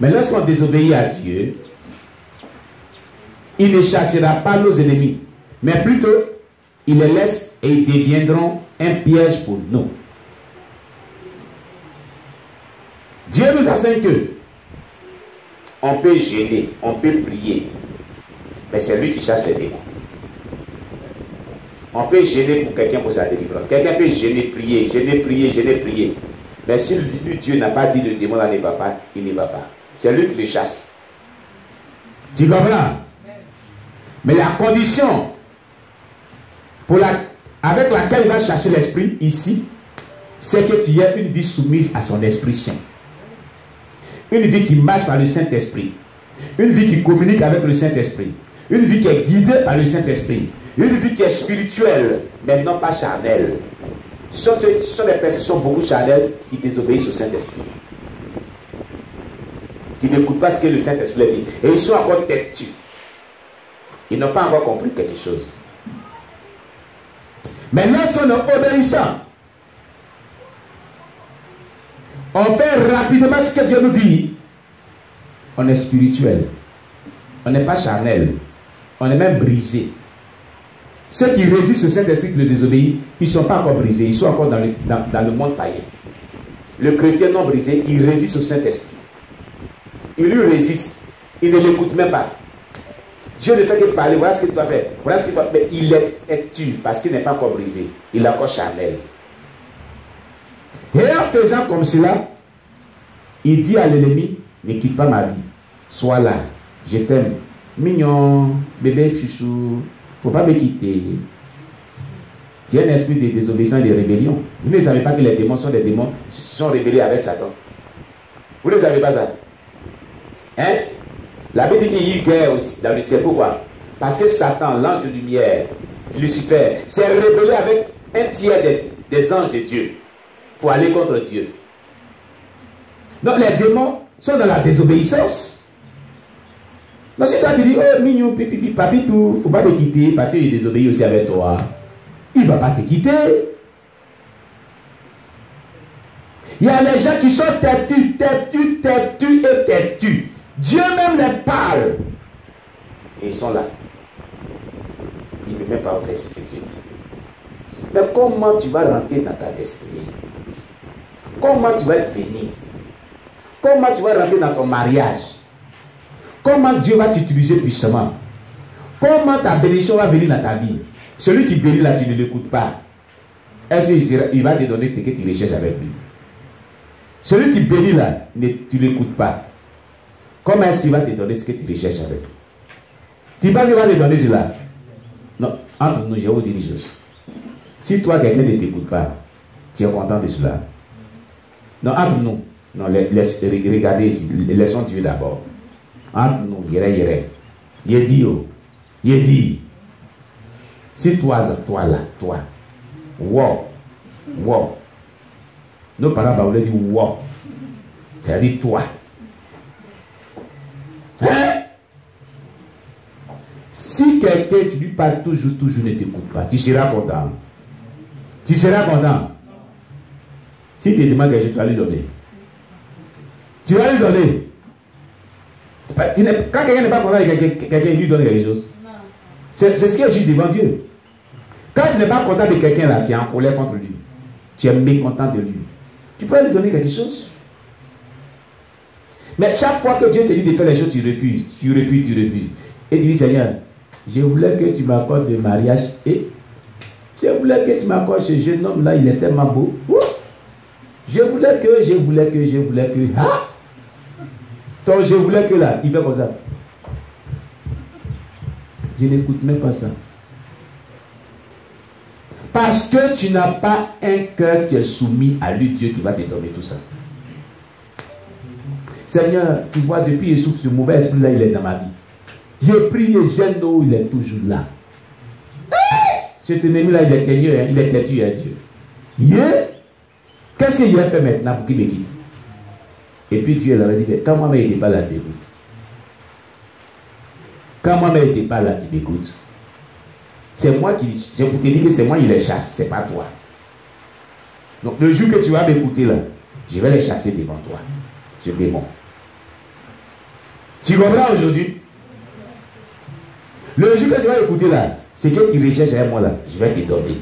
Mais lorsqu'on désobéit à Dieu, il ne chassera pas nos ennemis, mais plutôt, il les laisse et ils deviendront un piège pour nous. Dieu nous enseigne que on peut gêner, on peut prier, mais c'est lui qui chasse les démons. On peut gêner pour quelqu'un pour sa délivrance. Quelqu'un peut gêner, prier, prier. Mais si lui, Dieu n'a pas dit le démon là ne va pas, il ne va pas. C'est lui qui le chasse. Tu comprends? Mais la condition avec laquelle il va chasser l'esprit ici, c'est que tu aies une vie soumise à son Esprit Saint. Une vie qui marche par le Saint-Esprit. Une vie qui communique avec le Saint-Esprit. Une vie qui est guidée par le Saint-Esprit. Une vie qui est spirituelle, mais non pas charnelle. Ce sont des personnes qui sont beaucoup charnelles qui désobéissent au Saint-Esprit. Qui n'écoutent pas ce que le Saint-Esprit dit. Et ils sont encore têtus. Ils n'ont pas encore compris quelque chose. Mais lorsqu'on est obéissant, on fait rapidement ce que Dieu nous dit. On est spirituel. On n'est pas charnel. On est même brisé. Ceux qui résistent au Saint-Esprit qui le désobéissent, ils ne sont pas encore brisés. Ils sont encore dans le monde païen. Le chrétien non brisé, il résiste au Saint-Esprit. Il lui résiste. Il ne l'écoute même pas. Dieu ne fait que parler. Voilà ce qu'il doit faire. Voilà ce qu'il doit faire. Mais il est têtu parce qu'il n'est pas encore brisé. Il est encore charnel. Et en faisant comme cela, il dit à l'ennemi, ne quitte pas ma vie. Sois là. Je t'aime. Mignon, bébé, chouchou. Il ne faut pas me quitter. Tu as un esprit de désobéissance et de rébellion. Vous ne savez pas que les démons sont des démons qui sont rébellés avec Satan. Vous ne savez pas ça. Hein? La Bible dit qu'il y a eu guerre aussi dans le ciel. Pourquoi? Parce que Satan, l'ange de lumière, Lucifer, s'est rébellé avec un tiers des anges de Dieu pour aller contre Dieu. Donc les démons sont dans la désobéissance. Donc si toi tu dis, oh mignon, pipi, papi, tout, il ne faut pas te quitter parce qu'il désobéit aussi avec toi. Il ne va pas te quitter. Il y a les gens qui sont têtus. Dieu même les parle. Et ils sont là. Ils ne peuvent même pas faire ce que Dieu dit. Mais comment tu vas rentrer dans ta destinée? Comment tu vas être béni? Comment tu vas rentrer dans ton mariage? Comment Dieu va t'utiliser puissamment? Comment ta bénédiction va venir dans ta vie? Celui qui bénit là, tu ne l'écoutes pas. Est-ce qu'il va te donner ce que tu recherches avec lui? Celui qui bénit là, tu ne l'écoutes pas. Comment est-ce qu'il va te donner ce que tu recherches avec lui? Tu penses qu'il va te donner cela? Non, entre nous, je vais vous dire une chose. Si toi, quelqu'un ne t'écoute pas, tu es content de cela? Non, entre nous. Non, regardez ici, laissons Dieu d'abord. Entre nous, il dit, si toi, wow, nos parents voulaient dire wow, c'est-à-dire toi. Hein? Si quelqu'un, tu lui parles toujours, ne t'écoute pas, tu seras content. Tu seras content. Si tu demandes quelque chose, tu vas lui donner. Tu vas lui donner. Quand quelqu'un n'est pas content avec quelqu'un, il lui donne quelque chose. C'est ce qui est juste devant Dieu. Quand tu n'es pas content de quelqu'un là, tu es en colère contre lui. Tu es mécontent de lui. Tu peux lui donner quelque chose. Mais chaque fois que Dieu te dit de faire les choses, tu refuses. Et tu dis, Seigneur, je voulais que tu m'accordes le mariage et je voulais que tu m'accordes ce jeune homme là, il est tellement beau. Je voulais que. Ah! Donc je voulais que là, il fait comme ça. Je n'écoute même pas ça. Parce que tu n'as pas un cœur qui est soumis à lui, Dieu qui va te donner tout ça. Seigneur, tu vois, depuis Jésus, ce mauvais esprit-là, il est dans ma vie. J'ai prié, j'ai l'eau, il est toujours là. Cet ennemi-là, il est teigneux, hein? Il est têtu à Dieu. Qu'est-ce que j'ai fait maintenant pour qu'il me quitte? Et puis Dieu leur a dit, quand moi-même il n'était pas là, tu m'écoutes. Quand moi-même il n'était pas là, tu m'écoutes. C'est moi qui, c'est pour te dire que c'est moi qui les chasse, c'est pas toi. Donc le jour que tu vas m'écouter là, je vais les chasser devant toi. Je démon. Tu comprends aujourd'hui? Le jour que tu vas écouter là, c'est que tu recherches avec moi là, je vais te donner.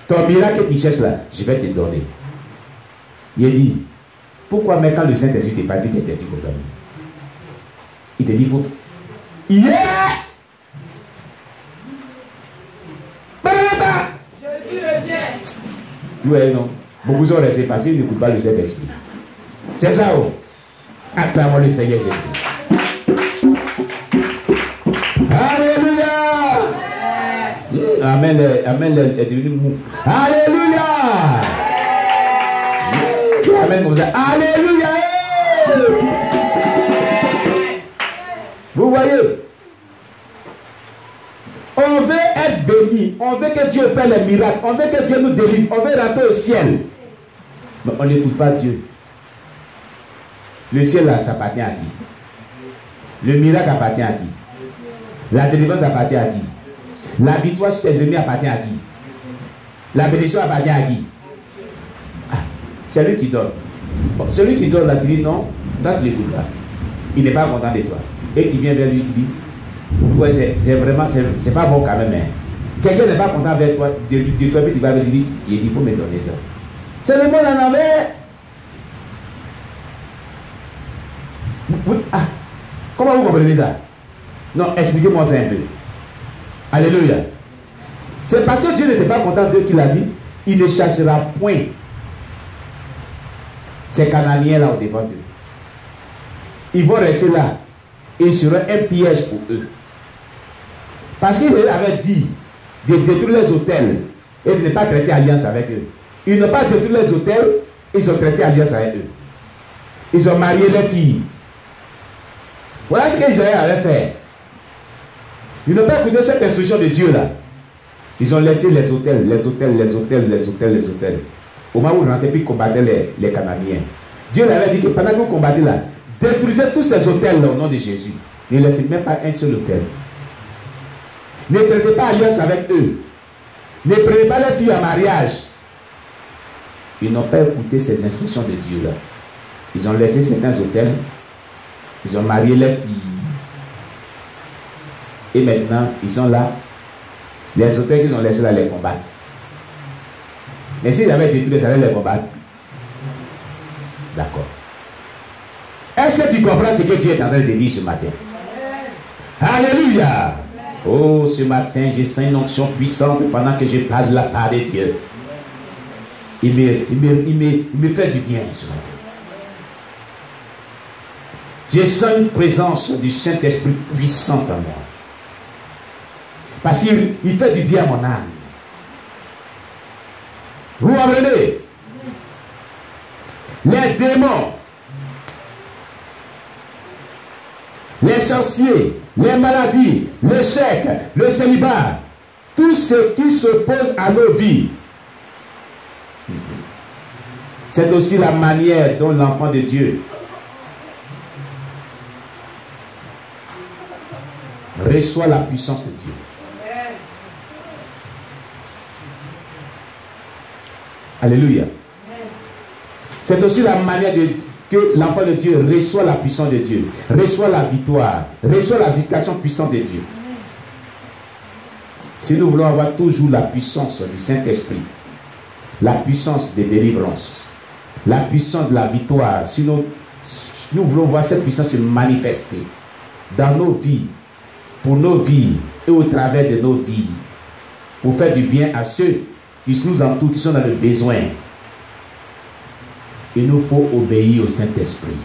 Ton miracle que tu cherches là, je vais te donner. Il dit, pourquoi mais quand le Saint-Esprit te parle, tu t'interdis aux amis? Il te dit, vous. Yeah! Jésus revient. Oui, non. Beaucoup sont restés parce qu'ils n'écoutent pas le Saint-Esprit. C'est ça, oh. Acclamons le Seigneur Jésus. Alléluia! Amen. Amen est devenu mou. Alléluia! Amen comme ça. Alléluia! Vous voyez? On veut être béni. On veut que Dieu fasse les miracles. On veut que Dieu nous délivre. On veut rentrer au ciel. Mais on n'écoute pas Dieu. Le ciel là, ça appartient à qui? Le miracle appartient à qui? La délivrance appartient à qui? La victoire sur tes ennemis appartient à qui? La bénédiction appartient à qui? Ah, c'est lui qui donne. Bon, celui qui donne là, tu dis non, toi tu l'écoutes là. Il n'est pas content de toi. Et tu viens vers lui, tu dis, ouais, c'est vraiment, c'est pas bon quand même. Hein. Quelqu'un n'est pas content avec toi, de toi, puis tu vas lui dire, il faut me donner ça. C'est le monde en avait. Ah, comment vous comprenez ça? Non, expliquez-moi ça un peu. Alléluia. C'est parce que Dieu n'était pas content d'eux qu'il a dit, il ne cherchera point ces Cananéens là au devant d'eux. Ils vont rester là. Et il sera un piège pour eux. Parce qu'il avait dit de détruire les hôtels et de ne pas traiter alliance avec eux. Ils n'ont pas détruit les hôtels, ils ont traité alliance avec eux. Ils ont marié les filles. Voilà ce qu'Israël avait fait. Ils n'ont pas écouté cette instruction de Dieu là. Ils ont laissé les hôtels. Au moment où ils rentraient, puis ils combattaient les Cananéens. Dieu leur avait dit que pendant que vous combattez là, détruisez tous ces hôtels là au nom de Jésus. Ne laissez même pas un seul hôtel. Ne traitez pas alliance avec eux. Ne prenez pas les filles en mariage. Ils n'ont pas écouté ces instructions de Dieu là. Ils ont laissé certains hôtels. Ils ont marié les filles. Et maintenant, ils sont là. Les hôtels qu'ils ont laissés là les combattre. Mais s'ils avaient détruit, ils allaient les combattre. D'accord. Est-ce que tu comprends ce que Dieu est en train de dire ce matin? Alléluia. Oh, ce matin, j'ai senti une onction puissante pendant que je parle la part de Dieu. Il me fait du bien ce matin. Je sens une présence du Saint-Esprit puissante en moi. Parce qu'il fait du bien à mon âme. Vous comprenez? Les démons, les sorciers, les maladies, l'échec, le célibat, tout ce qui s'oppose à nos vies, c'est aussi la manière dont l'enfant de Dieu reçoit la puissance de Dieu. Alléluia. C'est aussi la manière que l'enfant de Dieu reçoit la puissance de Dieu, reçoit la victoire, reçoit la visitation puissante de Dieu. Si nous voulons avoir toujours la puissance du Saint-Esprit, la puissance de délivrance, la puissance de la victoire, si nous voulons voir cette puissance se manifester dans nos vies, pour nos vies et au travers de nos vies, pour faire du bien à ceux qui nous entourent, qui sont dans le besoin, il nous faut obéir au Saint-Esprit.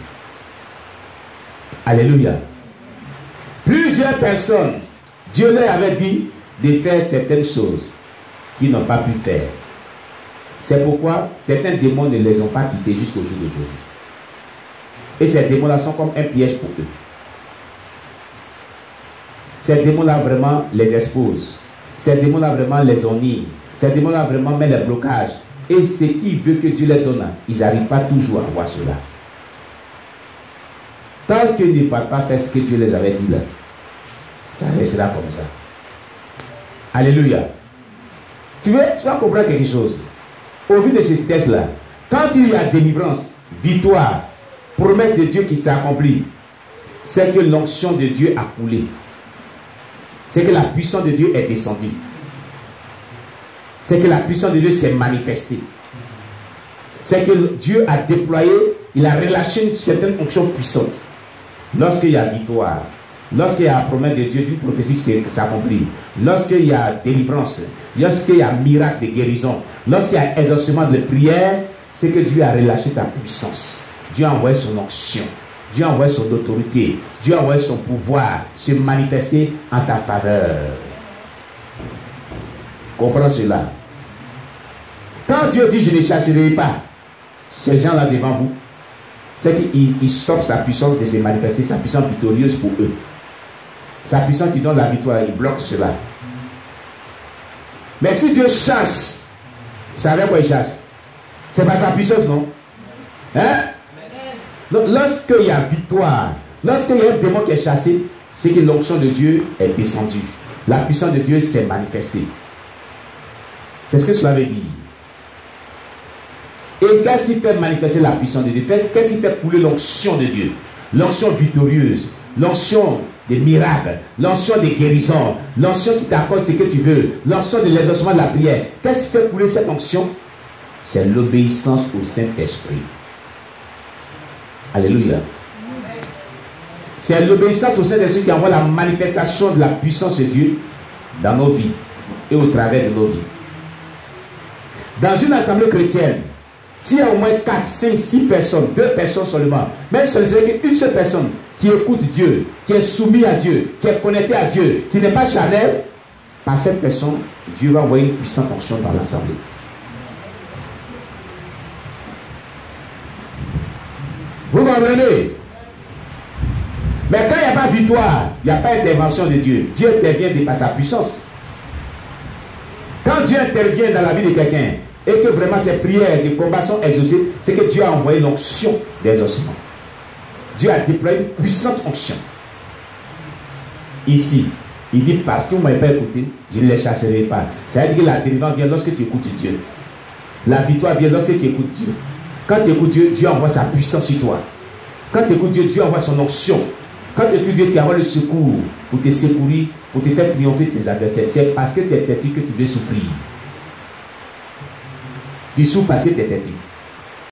Alléluia. Plusieurs personnes, Dieu leur avait dit de faire certaines choses qu'ils n'ont pas pu faire. C'est pourquoi certains démons ne les ont pas quittés jusqu'au jour d'aujourd'hui. Et ces démons-là sont comme un piège pour eux. Ces démons-là vraiment les exposent. Ces démons-là vraiment les ennuient. Ces démons-là vraiment mettent les blocages. Et ce qui veut que Dieu les donne, ils n'arrivent pas toujours à voir cela. Tant qu'ils ne vont pas faire ce que Dieu les avait dit là, ça restera comme ça. Alléluia. Tu vas comprendre quelque chose. Au vu de ce texte-là, quand il y a délivrance, victoire, promesse de Dieu qui s'accomplit, c'est que l'onction de Dieu a coulé. C'est que la puissance de Dieu est descendue. C'est que la puissance de Dieu s'est manifestée. C'est que Dieu a déployé, il a relâché une certaine onction puissante. Lorsqu'il y a victoire, lorsqu'il y a la promesse de Dieu, d'une prophétie s'accomplit, lorsqu'il y a délivrance, lorsqu'il y a miracle de guérison, lorsqu'il y a exaucement de prière, c'est que Dieu a relâché sa puissance. Dieu a envoyé son onction. Dieu a envoyé son autorité. Dieu a envoyé son pouvoir se manifester en ta faveur. Comprends cela. Quand Dieu dit je ne chasserai pas ces gens-là devant vous, c'est qu'il stoppe sa puissance de se manifester, sa puissance victorieuse pour eux. Sa puissance qui donne la victoire, il bloque cela. Mais si Dieu chasse, c'est avec quoi il chasse? C'est pas sa puissance, non? Hein? Lorsqu'il y a victoire, lorsqu'il y a un démon qui est chassé, c'est que l'onction de Dieu est descendue. La puissance de Dieu s'est manifestée. C'est ce que cela veut dire. Et qu'est-ce qui fait manifester la puissance de Dieu? Qu'est-ce qui fait couler l'onction de Dieu? L'onction victorieuse, l'onction des miracles, l'onction des guérisons, l'onction qui t'accorde ce que tu veux, l'onction de l'exaucement de la prière. Qu'est-ce qui fait couler cette onction? C'est l'obéissance au Saint-Esprit. Alléluia. C'est l'obéissance au Saint-Esprit qui envoie la manifestation de la puissance de Dieu dans nos vies et au travers de nos vies. Dans une assemblée chrétienne, s'il y a au moins 4, 5, 6 personnes, 2 personnes seulement, même si ce n'est qu'une seule personne qui écoute Dieu, qui est soumise à Dieu, qui est connectée à Dieu, qui n'est pas charnelle, par cette personne, Dieu va envoyer une puissante onction dans l'assemblée. Vous comprenez? Mais quand il n'y a pas victoire, il n'y a pas intervention de Dieu. Dieu intervient par sa puissance. Quand Dieu intervient dans la vie de quelqu'un et que vraiment ses prières de combat sont exaucées, c'est que Dieu a envoyé l'onction d'exaucement. Dieu a déployé une puissante onction. Ici, il dit parce que vous ne m'avez pas écouté, je ne les chasserai pas. C'est-à-dire que la délivrance vient lorsque tu écoutes Dieu. La victoire vient lorsque tu écoutes Dieu. Quand tu écoutes Dieu, Dieu envoie sa puissance sur toi. Quand tu écoutes Dieu, Dieu envoie son onction. Quand tu écoutes Dieu, tu envoies le secours pour te secourir, pour te faire triompher tes adversaires. C'est parce que tu es têtu que tu veux souffrir. Tu souffres parce que tu es têtu.